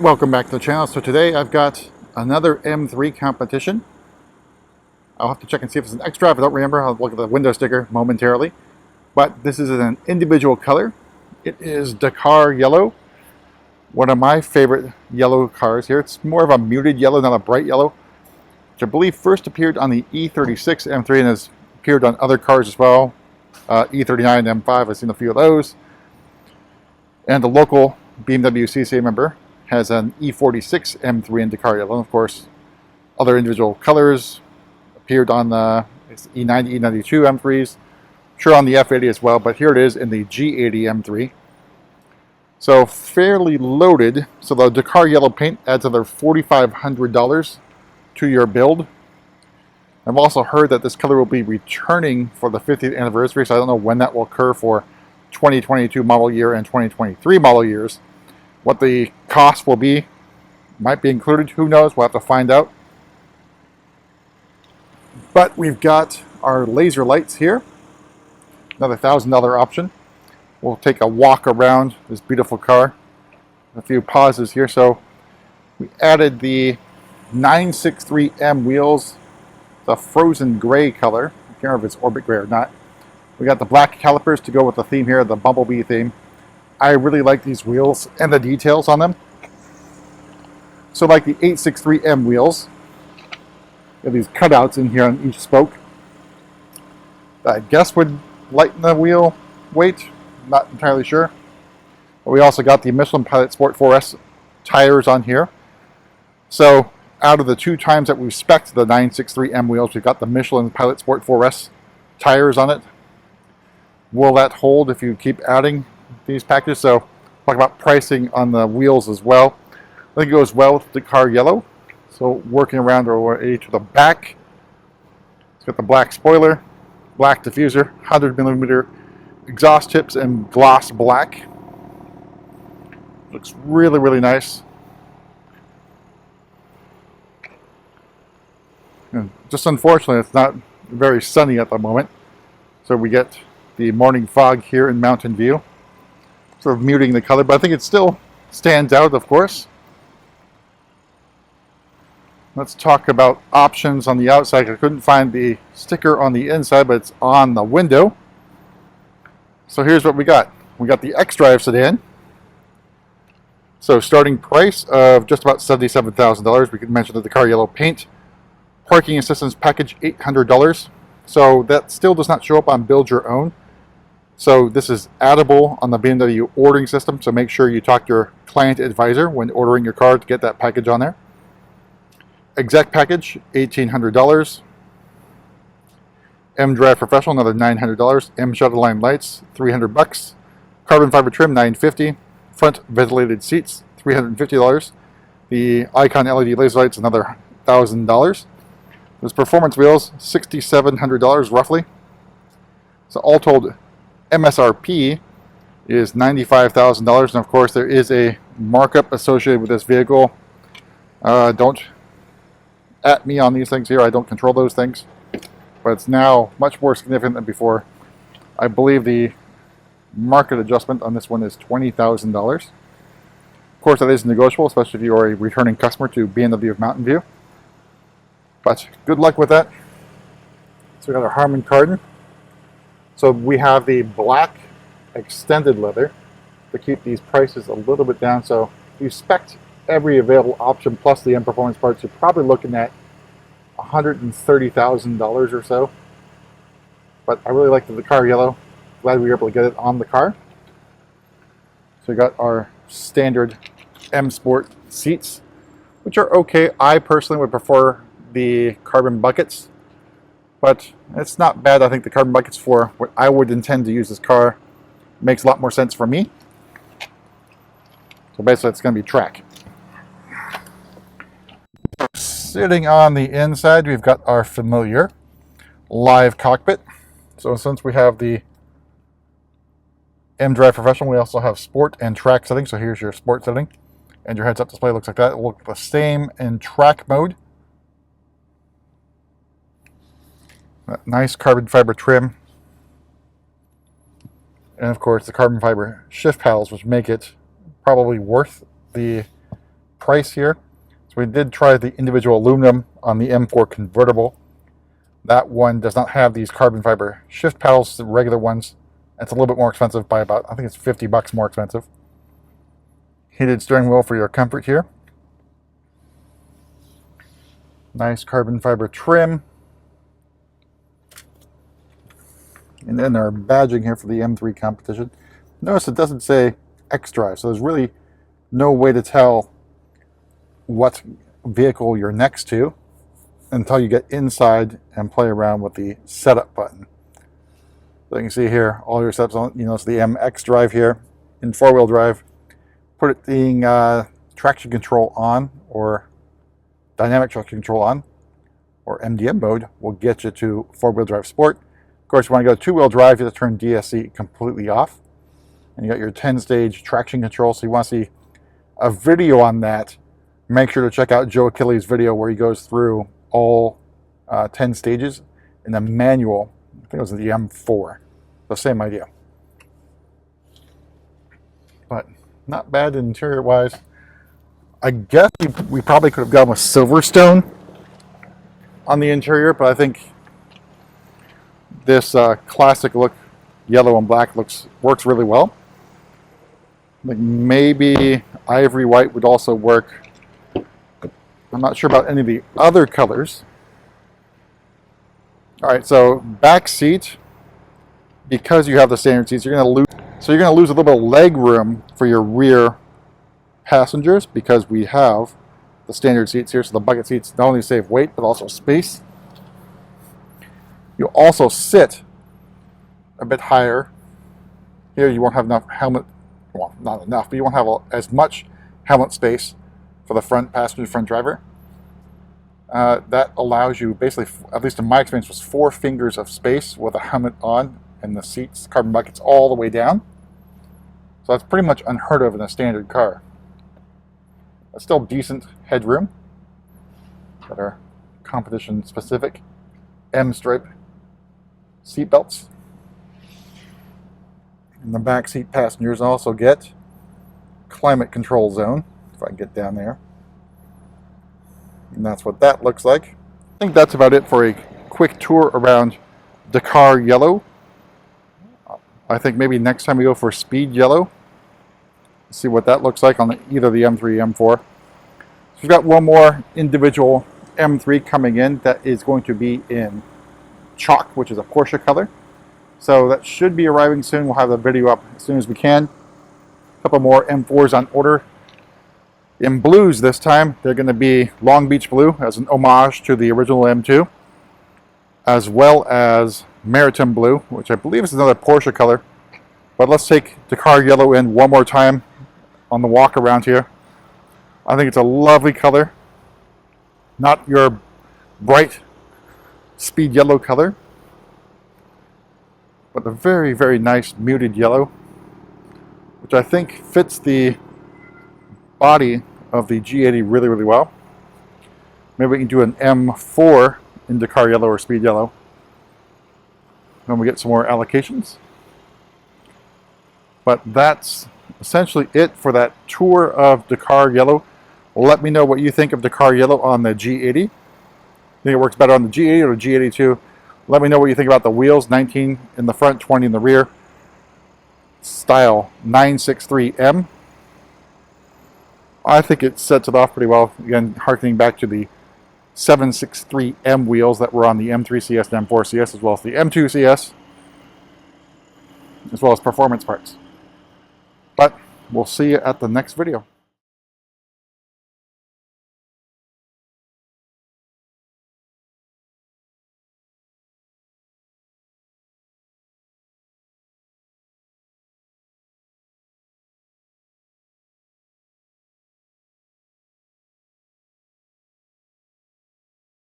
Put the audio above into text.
Welcome back to the channel. So today I've got another M3 competition. I'll have to check and see if it's an xDrive. I don't remember. I'll look at the window sticker momentarily. But this is an individual color. It is Dakar Yellow, one of my favorite yellow cars here. It's more of a muted yellow, not a bright yellow, which I believe first appeared on the E36 M3 and has appeared on other cars as well. E39 M5, I've seen a few of those. And the local BMW CCA member has an E46 M3 in Dakar Yellow. Of course, other individual colors appeared on the E90, E92 M3s. Sure, on the F80 as well, but here it is in the G80 M3. So fairly loaded. So the Dakar Yellow paint adds another $4,500 to your build. I've also heard that this color will be returning for the 50th anniversary, so I don't know when that will occur for 2022 model year and 2023 model years. What the cost will be might be included, who knows, we'll have to find out. But we've got our laser lights here, another $1,000 option. We'll take a walk around this beautiful car, a few pauses here. So we added the 963M wheels, the frozen gray color. I can't remember if it's orbit gray or not. We got the black calipers to go with the theme here, the bumblebee theme. I really like these wheels and the details on them. So like the 863M wheels, you have these cutouts in here on each spoke. I guess would lighten the wheel weight, not entirely sure. But we also got the Michelin Pilot Sport 4S tires on here. So out of the two times that we've spec'd the 963M wheels, we've got the Michelin Pilot Sport 4S tires on it. Will that hold if you keep adding these packages? So talk about pricing on the wheels as well. I think it goes well with the Dakar Yellow. So working around our way to the back, it's got the black spoiler, black diffuser, 100mm exhaust tips and gloss black. Looks really, really nice. And just unfortunately, it's not very sunny at the moment. So we get the morning fog here in Mountain View, sort of muting the color, but I think it still stands out, of course. Let's talk about options on the outside. I couldn't find the sticker on the inside, but it's on the window. So here's what we got. We got the xDrive sedan. So starting price of just about $77,000. We could mention the Dakar Yellow paint. Parking assistance package, $800. So that still does not show up on Build Your Own. So this is addable on the BMW ordering system, so make sure you talk to your client advisor when ordering your car to get that package on there. Exec package, $1,800. xDrive Professional, another $900. M Shutter Line lights, $300. Carbon fiber trim, $950. Front ventilated seats, $350. The Icon LED laser lights, another $1,000. Those performance wheels, $6,700 roughly. So all told, MSRP is $95,000, and of course there is a markup associated with this vehicle. Don't at me on these things here, I don't control those things, but it's now much more significant than before. I believe the market adjustment on this one is $20,000. Of course that is negotiable, especially if you are a returning customer to BMW of Mountain View. But good luck with that. So we got our Harman Kardon. So we have the black extended leather to keep these prices a little bit down. So if you spec every available option plus the M Performance parts, you're probably looking at $130,000 or so. But I really like the Dakar Yellow. Glad we were able to get it on the car. So we got our standard M Sport seats, which are okay. I personally would prefer the carbon buckets, but it's not bad. I think the carbon buckets for what I would intend to use this car makes a lot more sense for me. So basically it's going to be track. Sitting on the inside, we've got our familiar live cockpit. So since we have the xDrive Professional, we also have sport and track settings. So here's your sport setting, and your heads-up display looks like that. It will look the same in track mode. That nice carbon fiber trim. And of course the carbon fiber shift paddles, which make it probably worth the price here. So we did try the individual aluminum on the M4 convertible. That one does not have these carbon fiber shift paddles, the regular ones. It's a little bit more expensive by about, I think it's $50 more expensive. Heated steering wheel for your comfort here. Nice carbon fiber trim. And then our badging here for the M3 Competition. Notice it doesn't say xDrive, so there's really no way to tell what vehicle you're next to until you get inside and play around with the setup button. So you can see here all your steps on, it's the M xDrive here in four-wheel drive. Putting traction control on, or dynamic traction control on, or MDM mode will get you to four-wheel drive sport. Of course, you want to go two-wheel drive, you have to turn DSC completely off. And you got your 10-stage traction control. So you want to see a video on that, make sure to check out Joe Achilles' video where he goes through all 10 stages in the manual. I think it was the M4. The same idea. But not bad interior-wise. I guess we probably could have gone with Silverstone on the interior, but I think this classic look, yellow and black, works really well. I think maybe ivory white would also work. I'm not sure about any of the other colors. All right, so back seat, because you have the standard seats, you're going to lose a little bit of leg room for your rear passengers because we have the standard seats here. So the bucket seats not only save weight but also space. You'll also sit a bit higher. Here you won't have enough helmet, well, not enough, but you won't have as much helmet space for the front passenger, front driver. That allows you basically, at least in my experience, was 4 fingers of space with a helmet on and the seats, carbon buckets all the way down. So that's pretty much unheard of in a standard car. But still decent headroom. Got our competition specific M-stripe seat belts. And the back seat passengers also get climate control zone, if I can get down there. And that's what that looks like. I think that's about it for a quick tour around Dakar Yellow. I think maybe next time we go for Speed Yellow, see what that looks like on either the M3 M4. So we've got one more individual M3 coming in that is going to be in chalk, which is a Porsche color. So that should be arriving soon. We'll have the video up as soon as we can. A couple more M4s on order. In blues this time, they're going to be Long Beach Blue as an homage to the original M2, as well as Maritime Blue, which I believe is another Porsche color. But let's take Dakar Yellow in one more time on the walk around here. I think it's a lovely color. Not your bright Speed Yellow color, but a very, very nice muted yellow, which I think fits the body of the G80 really, really well. Maybe we can do an M4 in Dakar Yellow or Speed Yellow when we get some more allocations. But that's essentially it for that tour of Dakar Yellow. Let me know what you think of Dakar Yellow on the G80. Think it works better on the G80 or the G82? Let me know what you think about the wheels, 19 in the front, 20 in the rear. Style 963M. I think it sets it off pretty well. Again, harkening back to the 763M wheels that were on the M3 CS and M4 CS, as well as the M2 CS, as well as performance parts. But we'll see you at the next video.